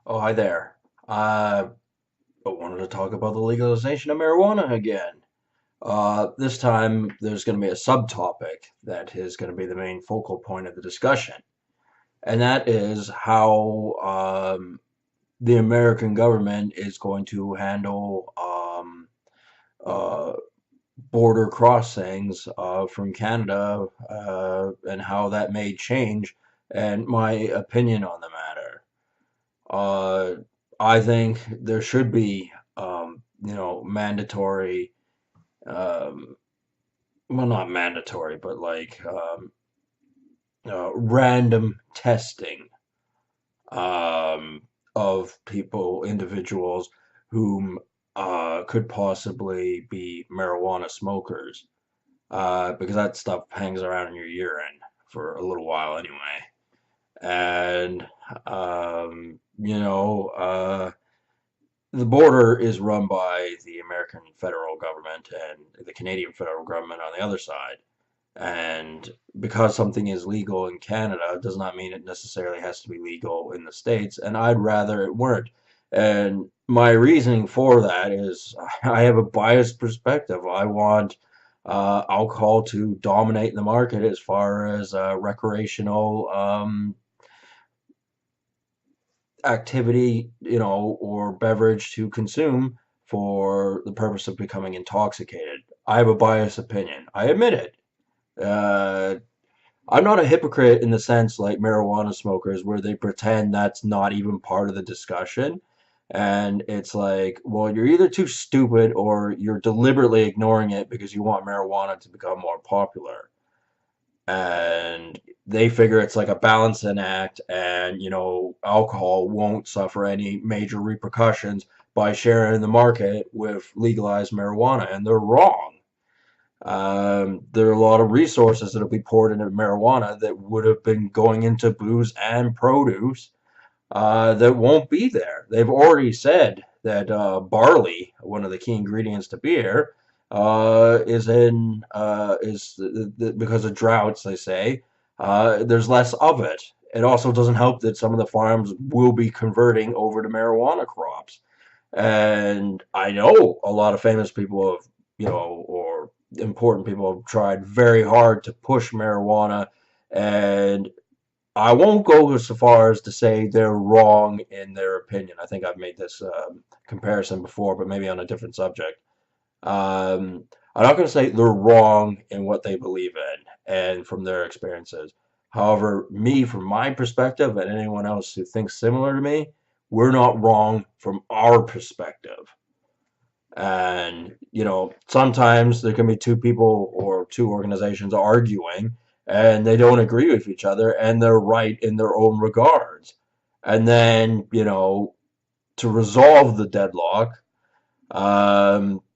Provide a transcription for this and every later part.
Oh, hi there. I wanted to talk about the legalization of marijuana again. This time, there's going to be a subtopic that is going to be the main focal point of the discussion, and that is how the American government is going to handle uh, border crossings from Canada and how that may change, and my opinion on the matter. Uh, I think there should be, mandatory, um, well, not mandatory, but random testing um, of individuals whom could possibly be marijuana smokers, because that stuff hangs around in your urine for a little while anyway. And, the border is run by the American federal government and the Canadian federal government on the other side. And because something is legal in Canada does not mean it necessarily has to be legal in the States, and I'd rather it weren't. And my reasoning for that is I have a biased perspective. I want alcohol to dominate the market as far as recreational activity, or beverage to consume for the purpose of becoming intoxicated. I have a biased opinion. I admit it. Uh, I'm not a hypocrite in the sense like marijuana smokers where they pretend that's not even part of the discussion. And it's like, well, you're either too stupid or you're deliberately ignoring it because you want marijuana to become more popular, and they figure it's like a balancing act, and alcohol won't suffer any major repercussions by sharing the market with legalized marijuana, and they're wrong. There are a lot of resources that'll be poured into marijuana that would have been going into booze and produce that won't be there. They've already said that barley, one of the key ingredients to beer, because of droughts. They say there's less of it. It also doesn't help that some of the farms will be converting over to marijuana crops. And I know a lot of famous people have, or important people have tried very hard to push marijuana, and I won't go so far as to say they're wrong in their opinion. I think I've made this comparison before, but maybe on a different subject. I'm not going to say they're wrong in what they believe in and from their experiences. However, me, from my perspective, and anyone else who thinks similar to me, we're not wrong from our perspective. And, sometimes there can be two people or two organizations arguing and they don't agree with each other and they're right in their own regards. And then, to resolve the deadlock,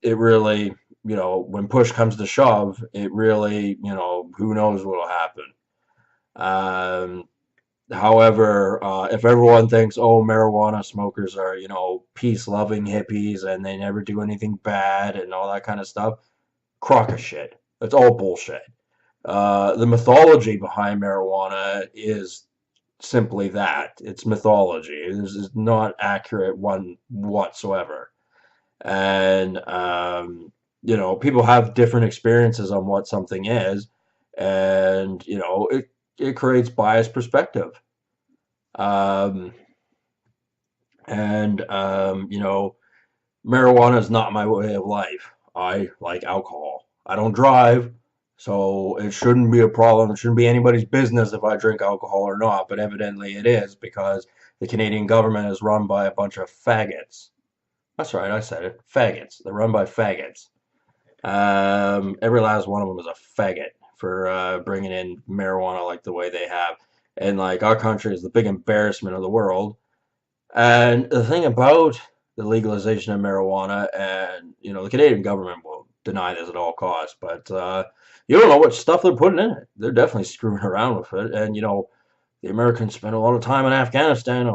it really, when push comes to shove, it really, who knows what will happen. Um, However, if everyone thinks, oh, marijuana smokers are, peace-loving hippies and they never do anything bad and all that kind of stuff, crock of shit. It's all bullshit. The mythology behind marijuana is simply that. It's mythology. It is not accurate one whatsoever. And, people have different experiences on what something is, and, it creates biased perspective. Um, and marijuana is not my way of life. I like alcohol. I don't drive, so it shouldn't be a problem. It shouldn't be anybody's business if I drink alcohol or not, but evidently it is because the Canadian government is run by a bunch of faggots. That's right, I said it. Faggots. They're run by faggots. Every last one of them is a faggot for bringing in marijuana like the way they have. And like our country is the big embarrassment of the world. And the thing about the legalization of marijuana, and the Canadian government will deny this at all costs, but you don't know what stuff they're putting in it. They're definitely screwing around with it, and the Americans spent a lot of time in Afghanistan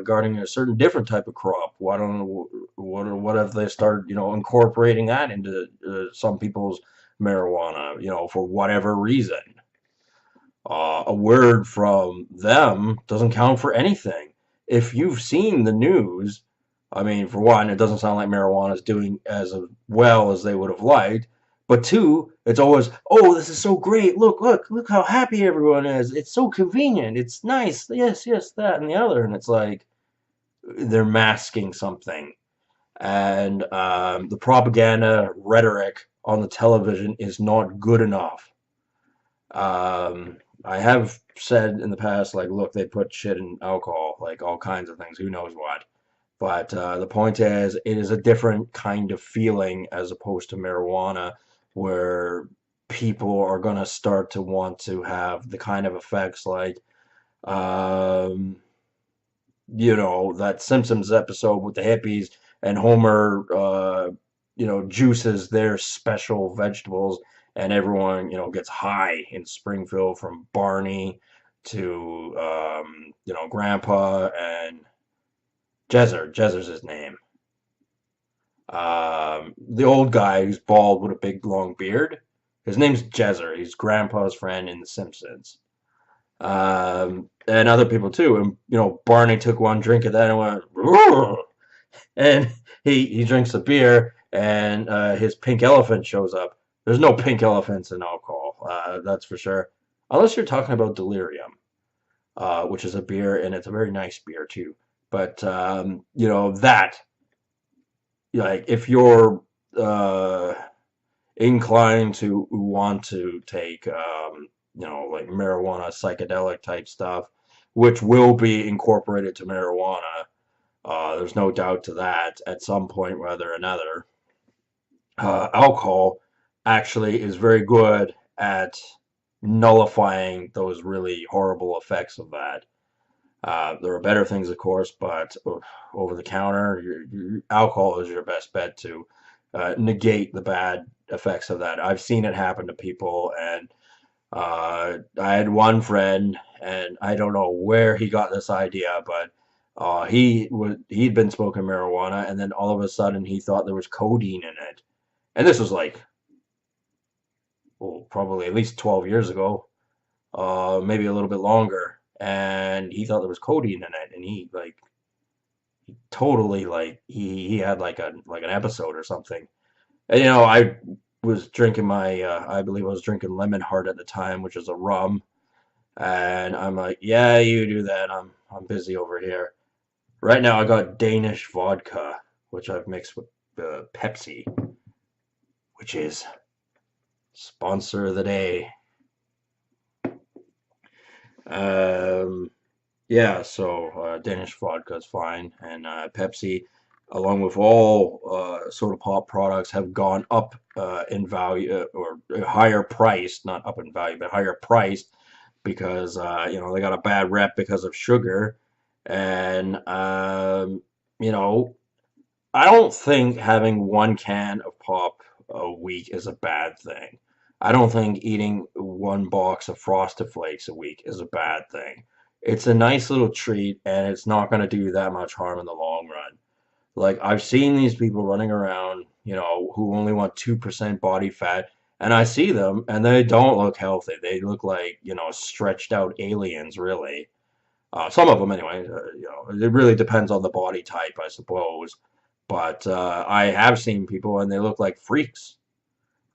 guarding a certain different type of crop. Why don't what if they start incorporating that into some people's marijuana, for whatever reason? A word from them doesn't count for anything. if you've seen the news, I mean, for one, it doesn't sound like marijuana is doing as well as they would have liked. But two, it's always, oh, this is so great. Look how happy everyone is. It's so convenient. It's nice. Yes, yes, that and the other. And it's like they're masking something. And the propaganda rhetoric on the television is not good enough. I have said in the past, like, look, they put shit in alcohol, like all kinds of things, who knows what. But the point is, it is a different kind of feeling as opposed to marijuana, where people are going to start to want to have the kind of effects like, um, that Simpsons episode with the hippies and Homer, juices their special vegetables and everyone, gets high in Springfield from Barney to, Grandpa and Jezer. Jezer's his name. The old guy who's bald with a big long beard. His name's Jezer. He's Grandpa's friend in The Simpsons. And other people too. And Barney took one drink of that and went, "Roar!" And he drinks the beer, and his pink elephant shows up. There's no pink elephants in alcohol, that's for sure. Unless you're talking about Delirium, which is a beer, and it's a very nice beer too. But that, like, if you're uh, inclined to want to take, like marijuana, psychedelic type stuff, which will be incorporated to marijuana. There's no doubt to that at some point, rather or another. Alcohol actually is very good at nullifying those really horrible effects of that. There are better things, of course, but over the counter, alcohol is your best bet to negate the bad effects of that. I've seen it happen to people, and I had one friend, and I don't know where he got this idea, but he'd been smoking marijuana, and then all of a sudden he thought there was codeine in it, and this was like, well, probably at least 12 years ago, maybe a little bit longer, and he thought there was codeine in it, and he like totally like he had like an episode or something. And I was drinking I believe I was drinking Lemon Heart at the time, which is a rum. And I'm like, yeah, you do that. I'm busy over here. Right now, I got Danish vodka, which I've mixed with Pepsi, which is sponsor of the day. Um, yeah, so Danish vodka is fine, and Pepsi, along with all soda pop products, have gone up in value or higher priced, not up in value, but higher priced because they got a bad rep because of sugar, and I don't think having one can of pop a week is a bad thing. I don't think eating one box of Frosted Flakes a week is a bad thing. It's a nice little treat, and it's not going to do that much harm in the long run. Like, I've seen these people running around, who only want 2% body fat, and I see them, and they don't look healthy. They look like, stretched out aliens, really. Some of them, anyway. It really depends on the body type, I suppose. But I have seen people, and they look like freaks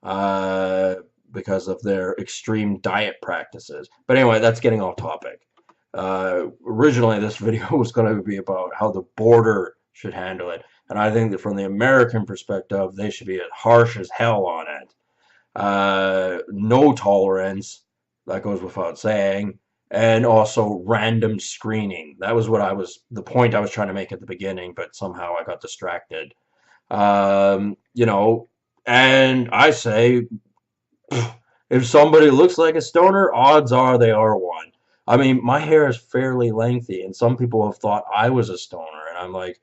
uh, because of their extreme diet practices. But anyway, that's getting off topic. Originally, this video was going to be about how the border should handle it. And I think that from the American perspective, they should be as harsh as hell on it. No tolerance, that goes without saying, and also random screening. That was the point I was trying to make at the beginning, but somehow I got distracted. Um, you know, and I say, if somebody looks like a stoner, odds are they are one. I mean, my hair is fairly lengthy, and some people have thought I was a stoner, and I'm like,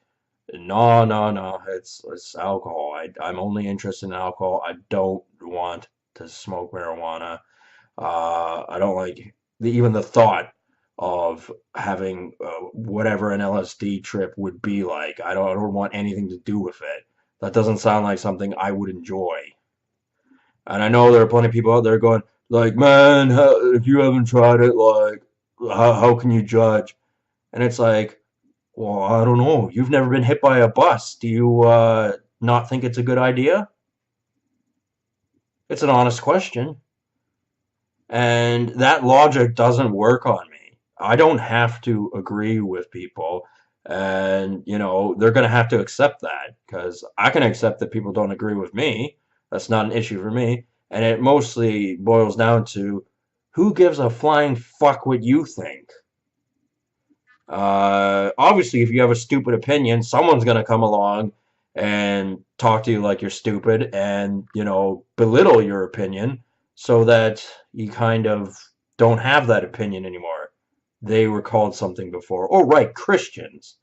no, no, no, it's alcohol. I'm only interested in alcohol. I don't want to smoke marijuana. I don't like even the thought of having whatever an LSD trip would be like. I don't want anything to do with it. That doesn't sound like something I would enjoy. And I know there are plenty of people out there going, like, man, if you haven't tried it, like, how can you judge? And it's like, Well, I don't know. You've never been hit by a bus. Do you not think it's a good idea? It's an honest question. And that logic doesn't work on me. I don't have to agree with people. And, they're going to have to accept that because I can accept that people don't agree with me. That's not an issue for me. And it mostly boils down to who gives a flying fuck what you think? Obviously, if you have a stupid opinion, someone's going to come along and talk to you like you're stupid and, belittle your opinion so that you kind of don't have that opinion anymore. They were called something before. Oh, right, Christians.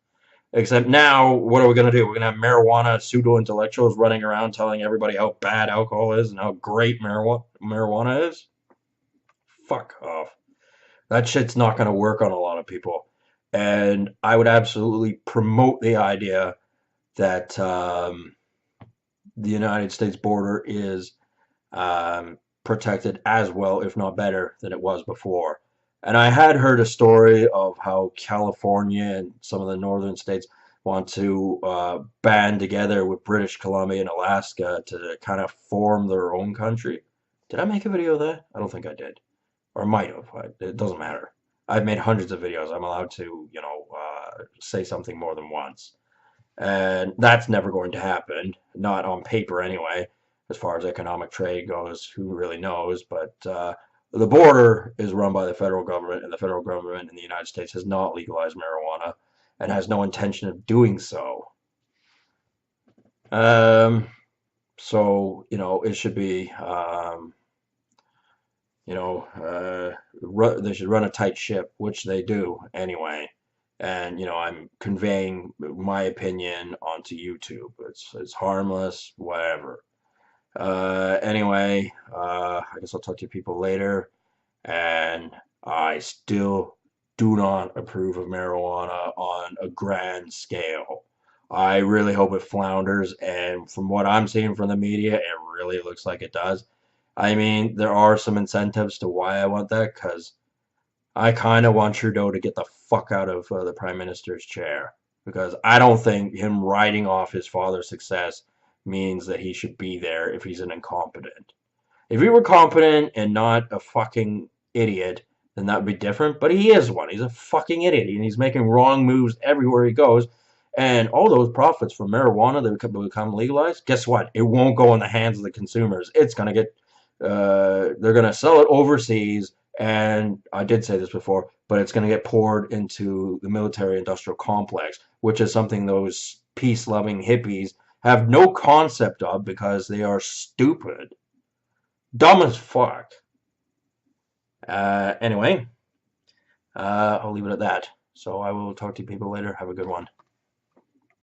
Except now, what are we going to do? We're going to have marijuana pseudo intellectuals running around telling everybody how bad alcohol is and how great marijuana is? Fuck off. That shit's not going to work on a lot of people. And I would absolutely promote the idea that the United States border is protected as well, if not better, than it was before. And I had heard a story of how California and some of the northern states want to band together with British Columbia and Alaska to kind of form their own country. Did I make a video of that? I don't think I did. Or might have. It doesn't matter. I've made hundreds of videos. I'm allowed to, say something more than once. And that's never going to happen. Not on paper anyway. As far as economic trade goes, who really knows? But the border is run by the federal government, and the federal government in the United States has not legalized marijuana and has no intention of doing so. Um, so, it should be they should run a tight ship, which they do anyway. And I'm conveying my opinion onto YouTube. It's harmless, whatever. Anyway, I guess I'll talk to you people later. And I still do not approve of marijuana on a grand scale. I really hope it flounders, and from what I'm seeing from the media, it really looks like it does. I mean, there are some incentives to why I want that, because I kind of want Trudeau to get the fuck out of the Prime Minister's chair. Because I don't think him writing off his father's success means that he should be there if he's an incompetent. If he were competent and not a fucking idiot, then that would be different. But he is one. He's a fucking idiot, and he's making wrong moves everywhere he goes. And all those profits from marijuana that become legalized, guess what? It won't go in the hands of the consumers. It's gonna get, they're gonna sell it overseas, and I did say this before, but it's gonna get poured into the military-industrial complex, which is something those peace-loving hippies have no concept of because they are stupid. Dumb as fuck. Anyway, I'll leave it at that. So I will talk to you people later. Have a good one.